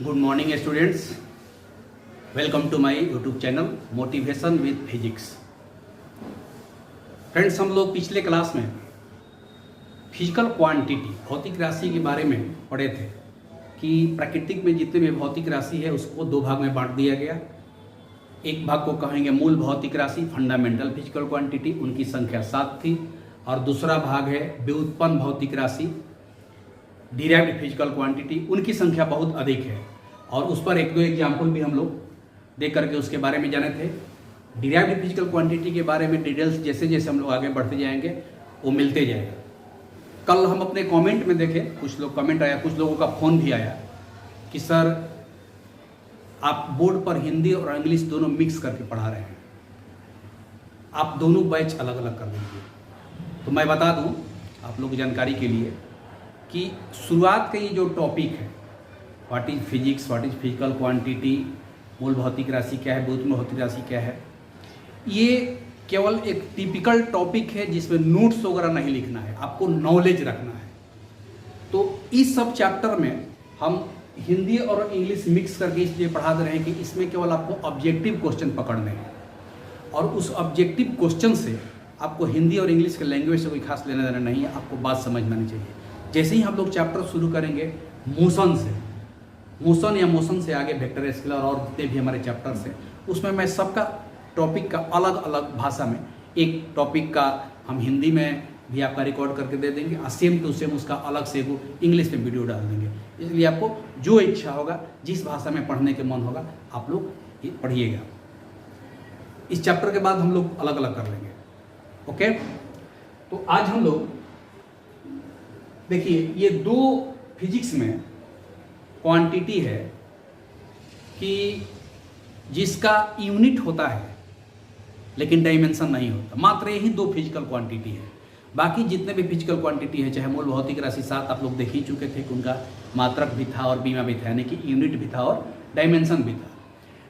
Good morning students, welcome to my YouTube channel motivation with physics. Friends, हम लोग पिछले class में physical quantity भौतिक राशि के बारे में पढ़े थे कि प्राकृतिक में जितने भी भौतिक राशि है उसको दो भाग में बांट दिया गया। एक भाग को कहेंगे मूल भौतिक राशि फंडामेंटल फिजिकल क्वांटिटी, उनकी संख्या 7 थी, और दूसरा भाग है व्युत्पन्न भौतिक राशि डिराइव्ड फिजिकल क्वांटिटी, उनकी संख्या बहुत अधिक है। और उस पर एक दो एग्जाम्पल भी हम लोग देख करके उसके बारे में जाने थे। डिराइव्ड फिजिकल क्वांटिटी के बारे में डिटेल्स जैसे जैसे हम लोग आगे बढ़ते जाएंगे वो मिलते जाएगा। कल हम अपने कमेंट में देखें, कुछ लोग कमेंट आया, कुछ लोगों का फ़ोन भी आया कि सर आप बोर्ड पर हिंदी और इंग्लिश दोनों मिक्स करके पढ़ा रहे हैं, आप दोनों बैच अलग अलग कर दीजिए। तो मैं बता दूं आप लोग जानकारी के लिए कि शुरुआत का ये जो टॉपिक है, what is physics, what is physical quantity, मूल भौतिक राशि क्या है, व्युत्पन्न भौतिक राशि क्या है, ये केवल एक टिपिकल टॉपिक है जिसमें नोट्स वगैरह नहीं लिखना है, आपको नॉलेज रखना है। तो इस सब चैप्टर में हम हिंदी और इंग्लिश मिक्स करके इसलिए पढ़ा दे रहे हैं कि इसमें केवल आपको ऑब्जेक्टिव क्वेश्चन पकड़ने हैं, और उस ऑब्जेक्टिव क्वेश्चन से आपको हिंदी और इंग्लिश के लैंग्वेज से कोई खास लेना देना नहीं है, आपको बात समझ में आनी चाहिए। जैसे ही हम लोग चैप्टर शुरू करेंगे मोशन से, मोशन या मोशन से आगे वेक्टर स्केलर और जितने भी हमारे चैप्टर्स हैं, उसमें मैं सबका टॉपिक का अलग अलग भाषा में, एक टॉपिक का हम हिंदी में भी आपका रिकॉर्ड करके दे देंगे और सेम टू सेम उसका अलग से वो इंग्लिश में वीडियो डाल देंगे। इसलिए आपको जो इच्छा होगा, जिस भाषा में पढ़ने के मन होगा, आप लोग ये पढ़िएगा। इस चैप्टर के बाद हम लोग अलग अलग कर लेंगे। ओके, तो आज हम लोग देखिए, ये दो फिजिक्स में क्वांटिटी है कि जिसका यूनिट होता है लेकिन डायमेंशन नहीं होता। मात्र यही दो फिजिकल क्वांटिटी है। बाकी जितने भी फिजिकल क्वांटिटी है, चाहे मूल भौतिक राशि 7 आप लोग देख ही चुके थे कि उनका मात्रक भी था और बीमा भी था, यानी कि यूनिट भी था और डायमेंशन भी था।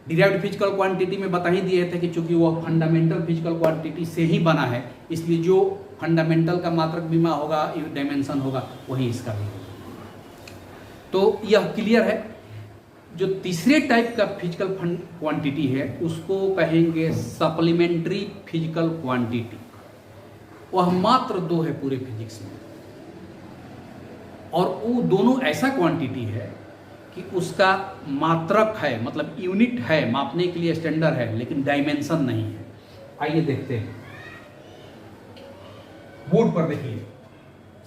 डिराइव्ड फिजिकल क्वांटिटी में बता ही दिए थे कि चूंकि वो फंडामेंटल फिजिकल क्वांटिटी से ही बना है, इसलिए जो फंडामेंटल का मात्रक बीमा होगा, डायमेंशन होगा, वही इसका भी होगा। तो यह क्लियर है। जो तीसरे टाइप का फिजिकल क्वांटिटी है उसको कहेंगे सप्लीमेंट्री फिजिकल क्वांटिटी। वह मात्र दो है पूरे फिजिक्स में, और वो दोनों ऐसा क्वांटिटी है कि उसका मात्रक है, मतलब यूनिट है, मापने के लिए स्टैंडर्ड है, लेकिन डायमेंशन नहीं है। आइए देखते हैं, बोर्ड पर देखिए,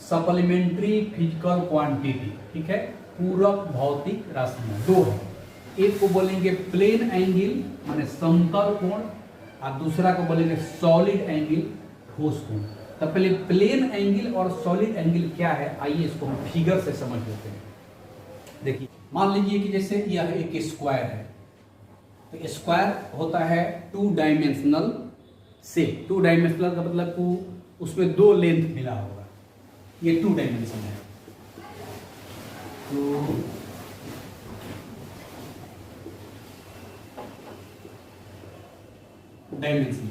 सप्लीमेंट्री फिजिकल क्वांटिटी, ठीक है, पूरक भौतिक राशियां दो है। एक को बोलेंगे प्लेन एंगल माने समतल कोण, और दूसरा को बोलेंगे सॉलिड एंगल ठोस कोण। तो पहले प्लेन एंगल और सॉलिड एंगल क्या है, आइए इसको हम फिगर से समझ लेते हैं। देखिए, मान लीजिए कि जैसे यह एक स्क्वायर है, तो स्क्वायर होता है two dimensional shape. Two dimensional का मतलब उसमें दो लेंथ मिला होगा, ये टू डायमेंशन है। तो डायमेंशन,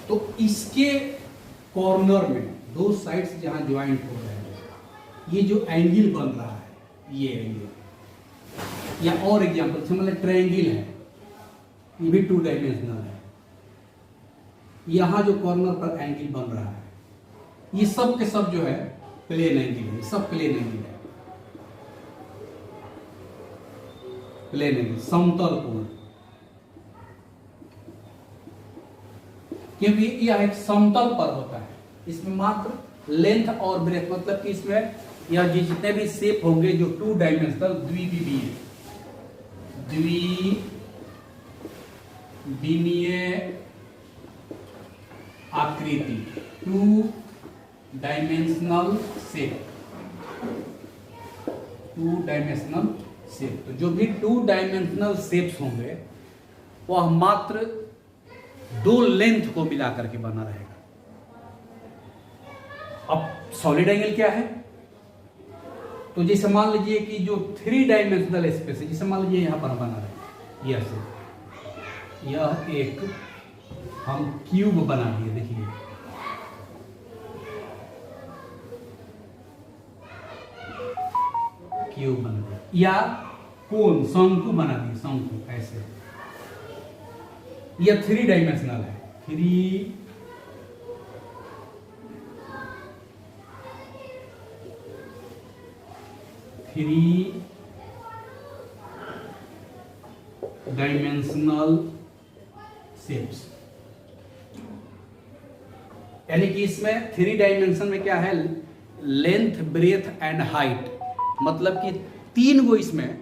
तो इसके कॉर्नर में दो साइड्स जहां ज्वाइंट हो रहे हैं, ये जो एंगल बन रहा है, ये एंगल, या और एग्जांपल से मतलब ट्रायंगल है, ये भी टू डायमेंशनल है। यहां जो कॉर्नर पर एंगल बन रहा है, ये सब के सब जो है प्लेन एंगल है, सब प्लेन एंगल है, प्लेन एंगल, समतल कोण। क्योंकि यह एक समतल पर होता है, इसमें मात्र लेंथ और ब्रेथ, मतलब कि इसमें यह जितने भी शेप होंगे जो टू डायमेंशनल द्विविमीय आकृति, two dimensional shape, two dimensional shape, तो जो भी टू डायमेंशनल शेप्स होंगे वह मात्र दो लेंथ को मिलाकर के बना रहेगा। अब सॉलिड एंगल क्या है, तो जैसे मान लीजिए कि जो थ्री डायमेंशनल स्पेस है, जैसे मान लीजिए यहां पर बना रहे, यह एक हम क्यूब बना दिए, देखिए क्यूब बन गया। या कोन, शंकु बना दिए, शंकु ऐसे। यह 3 डायमेंशनल है, 3 डायमेंशनल शेप्स। यानी कि इसमें 3 डायमेंशन में क्या है, लेंथ, ब्रेथ एंड हाइट, मतलब कि 3 गो इसमें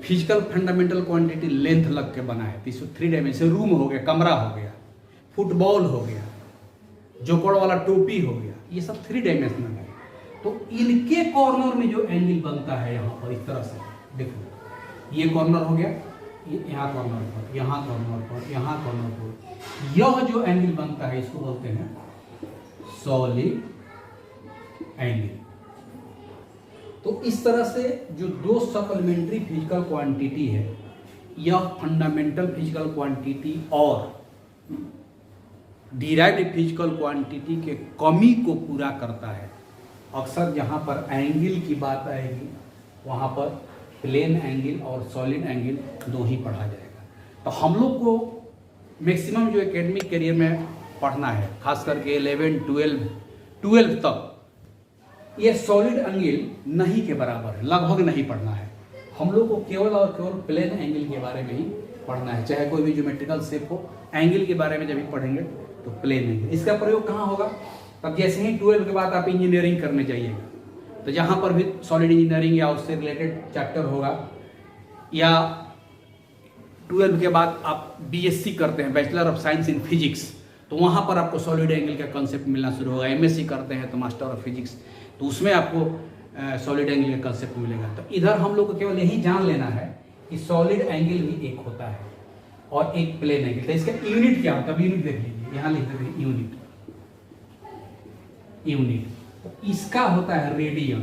फिजिकल फंडामेंटल क्वांटिटी लेंथ लग के बना है। 3 डायमेंशन, रूम हो गया, कमरा हो गया, फुटबॉल हो गया, जोकड़ वाला टोपी हो गया, ये सब 3 डायमेंशनल है। तो इनके कॉर्नर में जो एंगल बनता है यहाँ पर इस तरह से, देखो ये कॉर्नर हो गया, ये यहाँ कॉर्नर पर, यहाँ कॉर्नर पर, यहाँ कॉर्नर पर, यह जो एंगल बनता है इसको बोलते हैं सॉलिड एंगल। तो इस तरह से जो 2 सप्लीमेंट्री फिजिकल क्वांटिटी है, यह फंडामेंटल फिजिकल क्वांटिटी और डिराइव्ड फिजिकल क्वांटिटी के कमी को पूरा करता है। अक्सर जहाँ पर एंगल की बात आएगी वहाँ पर प्लेन एंगल और सॉलिड एंगल 2 ही पढ़ा जाएगा। तो हम लोग को मैक्सिमम जो एकेडमिक करियर में पढ़ना है, खास करके 11, 12 तक, ये सॉलिड एंगल नहीं के बराबर है, लगभग नहीं पढ़ना है। हम लोग को केवल और केवल प्लेन एंगल के बारे में ही पढ़ना है। चाहे कोई भी ज्योमेट्रिकल शेप हो, एंगल के बारे में जब भी पढ़ेंगे तो प्लेन एंगल। इसका प्रयोग कहाँ होगा, तब जैसे ही 12 के बाद आप इंजीनियरिंग करने जाइएगा तो जहाँ पर भी सॉलिड इंजीनियरिंग या उससे रिलेटेड चैप्टर होगा, या 12 के बाद आप बीएससी करते हैं, bachelor of science in physics, तो वहाँ पर आपको सॉलिड एंगल का कंसेप्ट मिलना शुरू होगा। एमएससी करते हैं तो मास्टर ऑफ फिजिक्स, तो उसमें आपको सॉलिड एंगल का कंसेप्ट मिलेगा। तो इधर हम लोग को केवल यही जान लेना है कि सॉलिड एंगल भी एक होता है और एक प्लेन एंगल। तो इसका यूनिट क्या होता है, यूनिट देख लीजिए, यहाँ लिख देते यूनिट। तो इसका होता है रेडियन,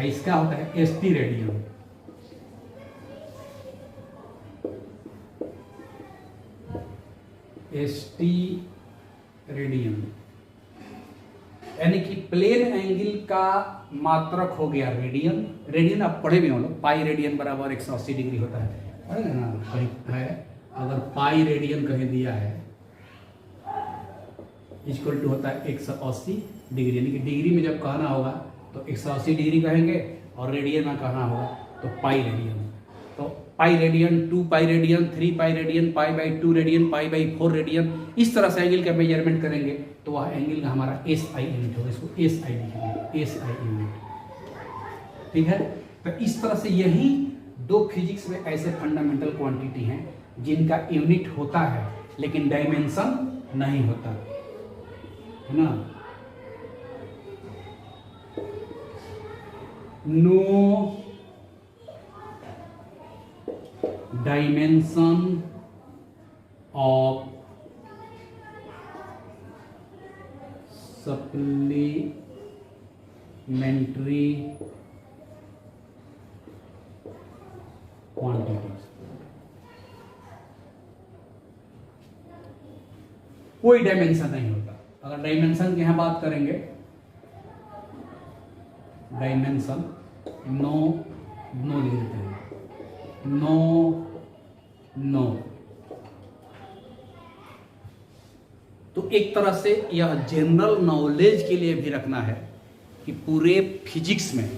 इसका होता है एसटी रेडियन। यानी कि प्लेन एंगल का मात्रक हो गया रेडियन आप पढ़े भी हो लोग, पाई रेडियन बराबर 180 डिग्री होता है, पढ़े ना कहीं है। अगर पाई रेडियन कहीं दिया है इक्वल टू होता है 180 डिग्री, यानी कि डिग्री में जब कहना होगा तो 180 डिग्री कहेंगे और रेडियन में कहना होगा तो पाई रेडियन। तो pi radian, 2 pi radian, 3 pi radian, pi by 2 radian, pi by 4 radian, इस तरह से एंगल का मेजरमेंट करेंगे तो वह एंगल का हमारा SI यूनिट होगा। इसको SI लिखेंगे, SI यूनिट, ठीक है। तो इस तरह से यही 2 फिजिक्स में ऐसे फंडामेंटल क्वांटिटी हैं जिनका यूनिट होता है लेकिन डायमेंशन नहीं होता, है ना। No dimension of supplementary quantities, कोई डायमेंशन नहीं होता। अगर डायमेंशन की यहां बात करेंगे, डायमेंशन नो लिख देते हैं, नो। तो एक तरह से यह जनरल नॉलेज के लिए भी रखना है कि पूरे फिजिक्स में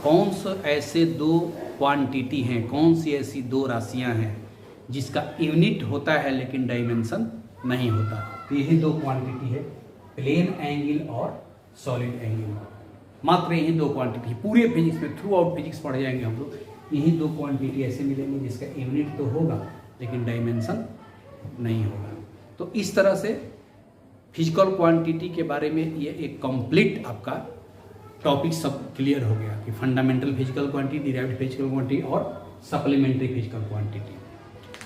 कौन से ऐसे 2 क्वांटिटी हैं, कौन सी ऐसी 2 राशियां हैं जिसका यूनिट होता है लेकिन डायमेंशन नहीं होता। तो यही 2 क्वांटिटी है, प्लेन एंगल और सॉलिड एंगल। मात्र यही 2 क्वांटिटी पूरे फिजिक्स में, थ्रू आउट फिजिक्स पढ़ जाएंगे हम लोग, यही 2 क्वांटिटी ऐसे मिलेंगे जिसका यूनिट तो होगा लेकिन डायमेंशन नहीं होगा। तो इस तरह से फिजिकल क्वांटिटी के बारे में ये एक कंप्लीट आपका टॉपिक सब क्लियर हो गया कि fundamental physical quantity, derived physical quantity और सप्लीमेंट्री फिजिकल क्वांटिटी।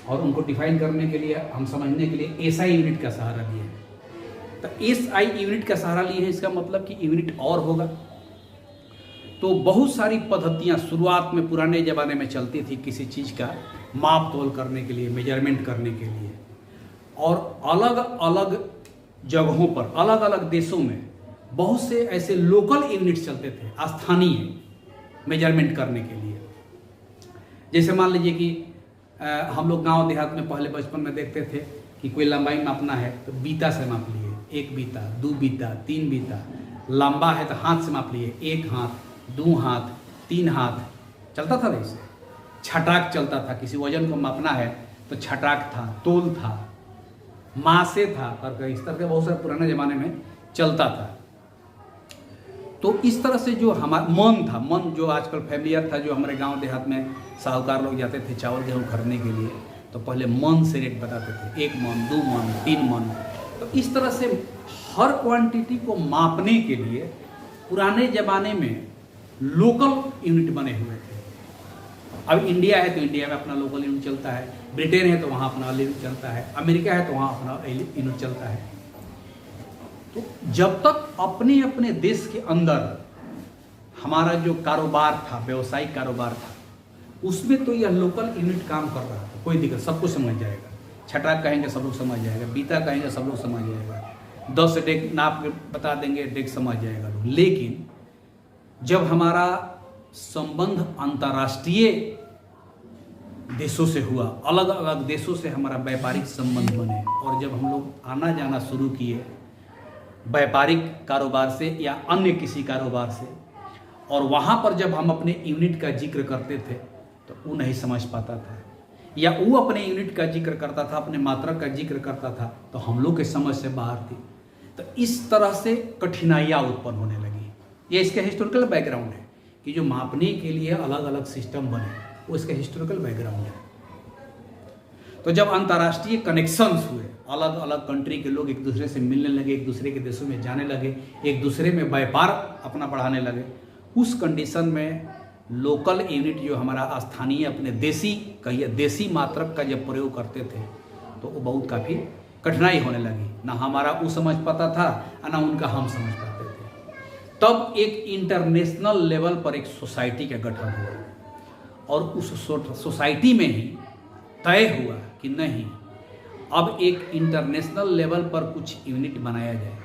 और उनको डिफाइन करने के लिए, हम समझने के लिए SI यूनिट का सहारा लिए हैं। तो SI यूनिट का सहारा लिए हैं, इसका मतलब कि यूनिट और होगा। तो बहुत सारी पद्धतियां शुरुआत में पुराने ज़माने में चलती थी किसी चीज़ का माप तोल करने के लिए, मेजरमेंट करने के लिए, और अलग अलग जगहों पर, अलग अलग देशों में बहुत से ऐसे लोकल यूनिट्स चलते थे स्थानीय मेजरमेंट करने के लिए। जैसे मान लीजिए कि हम लोग गांव देहात में पहले बचपन में देखते थे कि कोई लंबाई मापना है तो बीता से माप लिए, 1 बीता, 2 बीता, 3 बीता। लंबा है तो हाथ से माप लिए, 1 हाथ, 2 हाथ, 3 हाथ, चलता था वैसे। छटाक चलता था, किसी वजन को मापना है तो छटाक था, तोल था, मासे था, और इस तरह के बहुत सारे पुराने ज़माने में चलता था। तो इस तरह से जो हमारा मन था, मन जो आजकल फैमिलियर था, जो हमारे गांव देहात में साहूकार लोग जाते थे चावल गेहूँ खरीदने के लिए, तो पहले मन से रेट बताते थे, 1 मन, 2 मन, 3 मन। तो इस तरह से हर क्वांटिटी को मापने के लिए पुराने ज़माने में लोकल यूनिट बने हुए थे। अब इंडिया है तो इंडिया में अपना लोकल यूनिट चलता है, ब्रिटेन है तो वहाँ अपना यूनिट चलता है, अमेरिका है तो वहाँ अपना यूनिट चलता है। तो जब तक अपने अपने देश के अंदर हमारा जो कारोबार था, व्यवसायिक कारोबार था, उसमें तो यह लोकल यूनिट काम कर रहा था, कोई दिक्कत, सबको समझ जाएगा। छटाक कहेंगे सब लोग समझ जाएगा, बीता कहेंगे सब लोग समझ जाएगा, 10 से डेग नाप के बता देंगे, डेग समझ जाएगा लोग। लेकिन जब हमारा संबंध अंतर्राष्ट्रीय देशों से हुआ, अलग अलग देशों से हमारा व्यापारिक संबंध बने, और जब हम लोग आना जाना शुरू किए व्यापारिक कारोबार से या अन्य किसी कारोबार से, और वहाँ पर जब हम अपने यूनिट का जिक्र करते थे तो वो नहीं समझ पाता था, या वो अपने यूनिट का जिक्र करता था, अपने मात्रक का जिक्र करता था, तो हम लोग के समझ से बाहर थी। तो इस तरह से कठिनाइयाँ उत्पन्न होने लगी। ये इसका हिस्टोरिकल बैकग्राउंड है कि जो मापने के लिए अलग अलग सिस्टम बने, वो इसका हिस्टोरिकल बैकग्राउंड है। तो जब अंतर्राष्ट्रीय कनेक्शंस हुए, अलग अलग कंट्री के लोग एक दूसरे से मिलने लगे, एक दूसरे के देशों में जाने लगे, एक दूसरे में व्यापार अपना बढ़ाने लगे, उस कंडीशन में लोकल यूनिट जो हमारा स्थानीय अपने देसी मात्रक का जब प्रयोग करते थे तो वो बहुत काफ़ी कठिनाई होने लगी। ना हमारा वो समझ पाता था, ना उनका हम समझ पाते थे। तब एक इंटरनेशनल लेवल पर एक सोसाइटी का गठन हुआ, और उस सोसाइटी में ही तय हुआ कि नहीं, अब एक इंटरनेशनल लेवल पर कुछ यूनिट बनाया जाए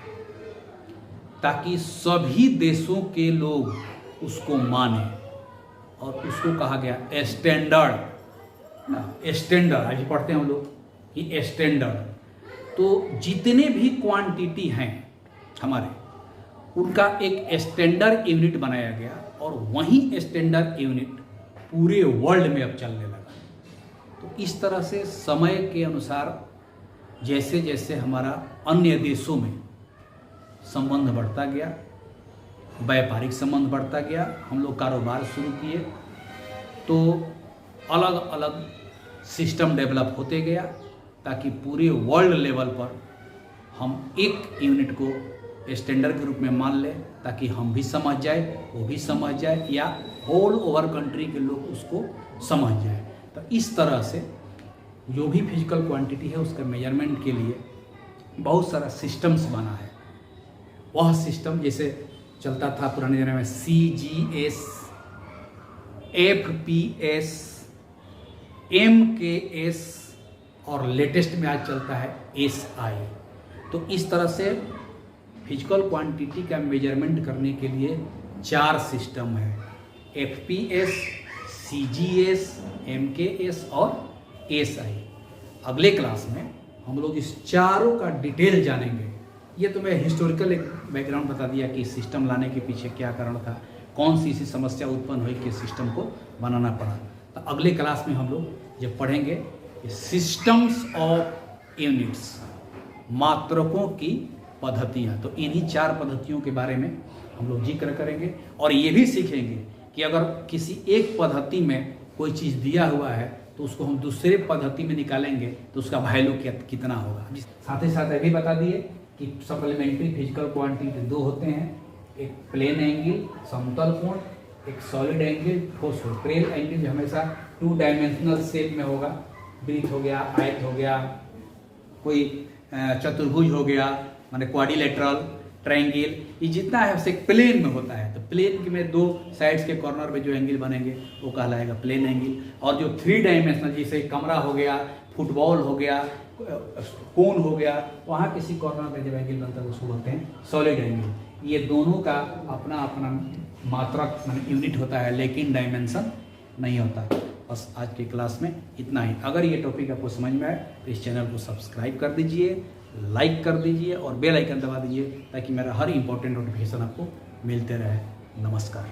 ताकि सभी देशों के लोग उसको माने, और उसको कहा गया स्टैंडर्ड। अभी पढ़ते हैं हम लोग कि स्टैंडर्ड। तो जितने भी क्वांटिटी हैं हमारे, उनका एक स्टैंडर्ड यूनिट बनाया गया, और वही स्टैंडर्ड यूनिट पूरे वर्ल्ड में अब चलने लगा। तो इस तरह से समय के अनुसार जैसे जैसे हमारा अन्य देशों में संबंध बढ़ता गया, व्यापारिक संबंध बढ़ता गया, हम लोग कारोबार शुरू किए, तो अलग अलग सिस्टम डेवलप होते गया ताकि पूरे वर्ल्ड लेवल पर हम एक यूनिट को स्टैंडर्ड के रूप में मान लें, ताकि हम भी समझ जाए, वो भी समझ जाए, या ऑल ओवर कंट्री के लोग उसको समझ जाए। तो इस तरह से जो भी फिजिकल क्वांटिटी है उसका मेजरमेंट के लिए बहुत सारा सिस्टम्स बना है। वह सिस्टम जैसे चलता था पुराने ज़माने में CGS, FPS, MKS, और लेटेस्ट में आज चलता है SI। तो इस तरह से फिजिकल क्वांटिटी का मेजरमेंट करने के लिए 4 सिस्टम है, FPS, CGS, MKS और SI। अगले क्लास में हम लोग इस चारों का डिटेल जानेंगे। ये तो मैं हिस्टोरिकल एक बैकग्राउंड बता दिया कि सिस्टम लाने के पीछे क्या कारण था, कौन सी ऐसी समस्या उत्पन्न हुई कि सिस्टम को बनाना पड़ा। तो अगले क्लास में हम लोग जब पढ़ेंगे सिस्टम्स ऑफ यूनिट्स, मात्रकों की पद्धतियाँ, तो इन्हीं 4 पद्धतियों के बारे में हम लोग जिक्र करेंगे, और ये भी सीखेंगे कि अगर किसी एक पद्धति में कोई चीज़ दिया हुआ है तो उसको हम दूसरे पद्धति में निकालेंगे तो उसका वैल्यू कितना होगा। साथ ही साथ ये भी बता दिए कि सप्लीमेंट्री फिजिकल क्वांटिटी 2 होते हैं, एक प्लेन एंगल समतल कोण, एक सॉलिड एंगल ठोस कोण। प्लेन एंगल हमेशा 2 डायमेंशनल शेप में होगा, वृत्त हो गया, आयत हो गया, कोई चतुर्भुज हो गया, माने क्वाड्रिलेटरल, ट्रायंगल, ये जितना है उसे प्लेन में होता है। तो प्लेन में 2 साइड्स के कॉर्नर में जो एंगल बनेंगे वो कहलाएगा प्लेन एंगल। और जो 3 डायमेंशनल, जैसे कमरा हो गया, फुटबॉल हो गया, कोन हो गया, वहाँ किसी कॉर्नर में जब एंगल बनता है उसको बोलते हैं सॉलिड एंगल। ये दोनों का अपना अपना मात्रक यूनिट होता है, लेकिन डायमेंशन नहीं होता। बस आज के क्लास में इतना ही। अगर ये टॉपिक आपको समझ में आए तो इस चैनल को सब्सक्राइब कर दीजिए, लाइक कर दीजिए और बेल आइकन दबा दीजिए, ताकि मेरा हर इंपॉर्टेंट नोटिफिकेशन आपको मिलते रहे। नमस्कार।